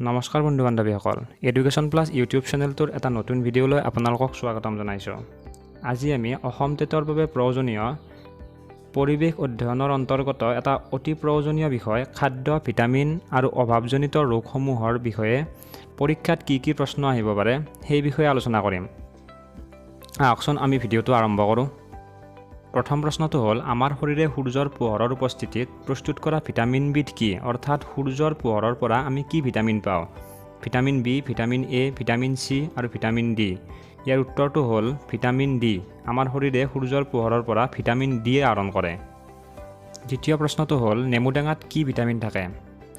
নমস্কাৰ বন্ধু বান্ধৱীসকল, education plus YouTube চেনেলটোৰ এটা নতুন ভিডিঅ'লৈ আপোনালোকক স্বাগতম জনাইছোঁ। আজি আমি অসম টেটৰ বাবে প্ৰয়োজনীয় পৰিৱেশ অধ্যয়নৰ অন্তৰ্গত এটা অতি প্ৰয়োজনীয় বিষয় খাদ্য, ভিটামিন আৰু অভাৱজনিত ৰোগসমূহৰ বিষয়ে পৰীক্ষাত কি কি প্ৰশ্ন আহিব পাৰে সেই বিষয়ে আলোচনা কৰিম। আহকচোন আমি ভিডিঅ'টো আৰম্ভ কৰোঁ। প্ৰথম প্ৰশ্নটো হ'ল, আমাৰ শৰীৰে সূৰ্যৰ পোহৰৰ উপস্থিতিত প্ৰস্তুত কৰা ভিটামিন বিধ কি? অৰ্থাৎ সূৰ্যৰ পোহৰৰ পৰা আমি কি ভিটামিন পাওঁ? Vitamin B, vitamin A, vitamin C আৰু ভিটামিন ডি। ইয়াৰ উত্তৰটো হ'ল ভিটামিন ডি। আমাৰ শৰীৰে সূৰ্যৰ পোহৰৰ পৰা ভিটামিন ডি আহৰণ কৰে। দ্বিতীয় প্ৰশ্নটো হ'ল, নেমু টেঙাত কি ভিটামিন থাকে?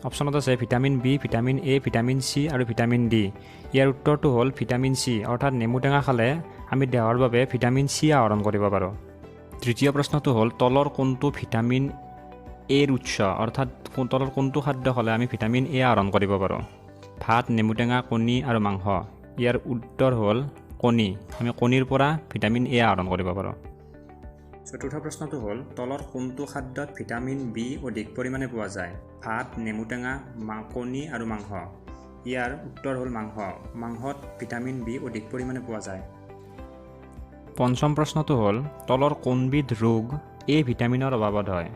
অপশ্যনত আছে vitamin B, vitamin A, vitamin C আৰু ভিটামিন ডি। ইয়াৰ উত্তৰটো হ'ল ভিটামিন চি। অৰ্থাৎ নেমু টেঙা খালে আমি দেহৰ বাবে ভিটামিন চি আহৰণ কৰিব পাৰোঁ। তৃতীয় প্ৰশ্নটো হ'ল, তলৰ কোনটো ভিটামিন এৰ উৎস? অৰ্থাৎ তলৰ কোনটো খাদ্য খালে আমি ভিটামিন এ আহৰণ কৰিব পাৰোঁ? ভাত, নেমু টেঙা, কণী আৰু মাংস। ইয়াৰ উত্তৰ হ'ল কণী। আমি কণীৰ পৰা ভিটামিন এ আহৰণ কৰিব পাৰোঁ। চতুৰ্থ প্ৰশ্নটো হ'ল, তলৰ কোনটো খাদ্যত ভিটামিন বি অধিক পৰিমাণে পোৱা যায়? ভাত, নেমু টেঙা, কণী আৰু মাংস। ইয়াৰ উত্তৰ হ'ল মাংস। মাংসত ভিটামিন বি অধিক পৰিমাণে পোৱা যায়। পঞ্চম প্ৰশ্নটো হ'ল, তলৰ কোনবিধ ৰোগ এ ভিটামিনৰ অভাৱত হয়?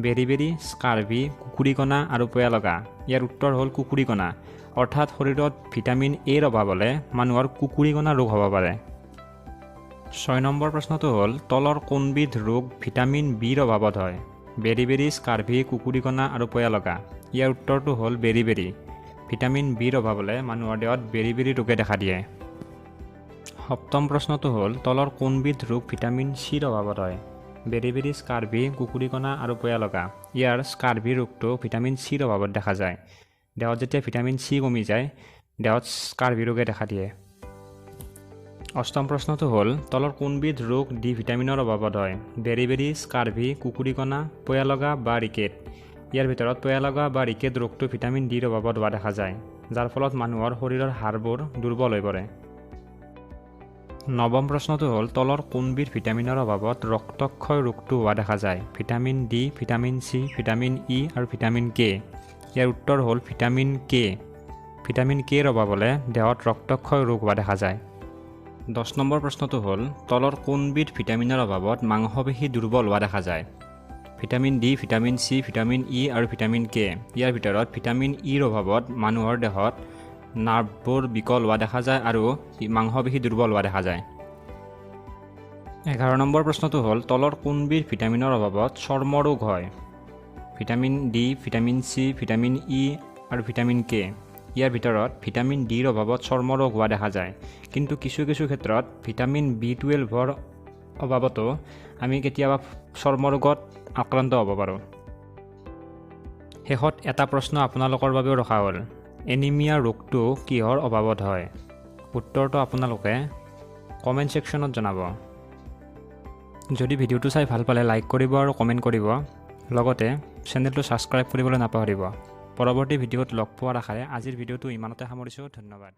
বেৰি-বেৰি, স্কাৰ্ভি, কুকুৰিকণা আৰু পয়ালগা। ইয়াৰ উত্তৰ হ'ল কুকুৰিকণা। অৰ্থাৎ শৰীৰত ভিটামিন এৰ অভাৱ হ'লে মানুহৰ কুকুৰিকণা ৰোগ হ'ব পাৰে। 6 নম্বৰ প্ৰশ্নটো হ'ল, তলৰ কোনবিধ ৰোগ ভিটামিন বিৰ অভাৱত হয়? বেৰি-বেৰি, স্কাৰ্ভি, কুকুৰিকণা আৰু পয়ালগা। ইয়াৰ উত্তৰটো হ'ল বেৰি-বেৰি। ভিটামিন বিৰ অভাৱ হ'লে মানুহৰ দেহত বেৰি-বেৰি ৰোগে দেখা দিয়ে। সপ্তম প্ৰশ্নটো হ'ল, তলৰ কোনবিধ ৰোগ ভিটামিন চিৰ অভাৱত হয়? বেৰি-বেৰি, স্কাৰ্ভি, কুকুৰিকণা আৰু পয়ালগা। ইয়াৰ স্কাৰ্ভি ৰোগটো ভিটামিন চিৰ অভাৱত দেখা যায়। দেহত যেতিয়া ভিটামিন চি কমি যায়, দেহত স্কাৰ্ভি ৰোগে দেখা দিয়ে। অষ্টম প্ৰশ্নটো হ'ল, তলৰ কোনবিধ ৰোগ ডি ভিটামিনৰ অভাৱত হয়? বেৰি-বেৰি, স্কাৰ্ভি, কুকুৰিকণা, পয়ালগা বা ৰিকেট। ইয়াৰ ভিতৰত পয়ালগা বা ৰিকেট ৰোগটো ভিটামিন ডিৰ অভাৱত হোৱা দেখা যায়, যাৰ ফলত মানুহৰ শৰীৰৰ হাড়বোৰ দুৰ্বল হৈ পৰে। নৱম প্ৰশ্নটো হ'ল, তলৰ কোনবিধ ভিটামিনৰ অভাৱত ৰক্তক্ষয় ৰোগটো হোৱা দেখা যায়? Vitamin D, vitamin C, vitamin E আৰু ভিটামিন কে। ইয়াৰ উত্তৰ হ'ল ভিটামিন কে। ভিটামিন কেৰ অভাৱ হ'লে দেহত ৰক্তক্ষয় ৰোগ হোৱা দেখা যায়। 10 নম্বৰ প্ৰশ্নটো হ'ল, তলৰ কোনবিধ ভিটামিনৰ অভাৱত মাংসপেশী দুৰ্বল হোৱা দেখা যায়? Vitamin D, vitamin C, vitamin E আৰু ভিটামিন কে। ইয়াৰ ভিতৰত ভিটামিন ইৰ অভাৱত মানুহৰ দেহত নাৰ্ভবোৰ বিকল হোৱা দেখা যায় আৰু মাংসপেশী দুৰ্বল হোৱা দেখা যায়। 11 নম্বৰ প্ৰশ্নটো হ'ল, তলৰ কোনবিধ ভিটামিনৰ অভাৱত চৰ্ম ৰোগ হয়? Vitamin D, vitamin C, vitamin E আৰু ভিটামিন কে। ইয়াৰ ভিতৰত ভিটামিন ডিৰ অভাৱত চৰ্ম ৰোগ হোৱা দেখা যায়, কিন্তু কিছু কিছু ক্ষেত্ৰত ভিটামিন B12ৰ অভাৱতো আমি কেতিয়াবা চৰ্ম ৰোগত আক্ৰান্ত হ'ব পাৰোঁ। শেষত এটা প্ৰশ্ন আপোনালোকৰ বাবেও ৰখা হ'ল, এনিমিয়া ৰোগটো কিহৰ অভাৱত হয়? উত্তৰটো আপোনালোকে কমেণ্ট ছেকশ্যনত জনাব। যদি ভিডিঅ'টো চাই ভাল পালে লাইক কৰিব আৰু কমেণ্ট কৰিব। লগতে চেনেলটো ছাবস্ক্ৰাইব কৰিবলৈ নাপাহৰিব। পৰৱৰ্তী ভিডিঅ'ত লগ পোৱাৰ আশাৰে আজিৰ ভিডিঅ'টো ইমানতে সামৰিছোঁ। ধন্যবাদ।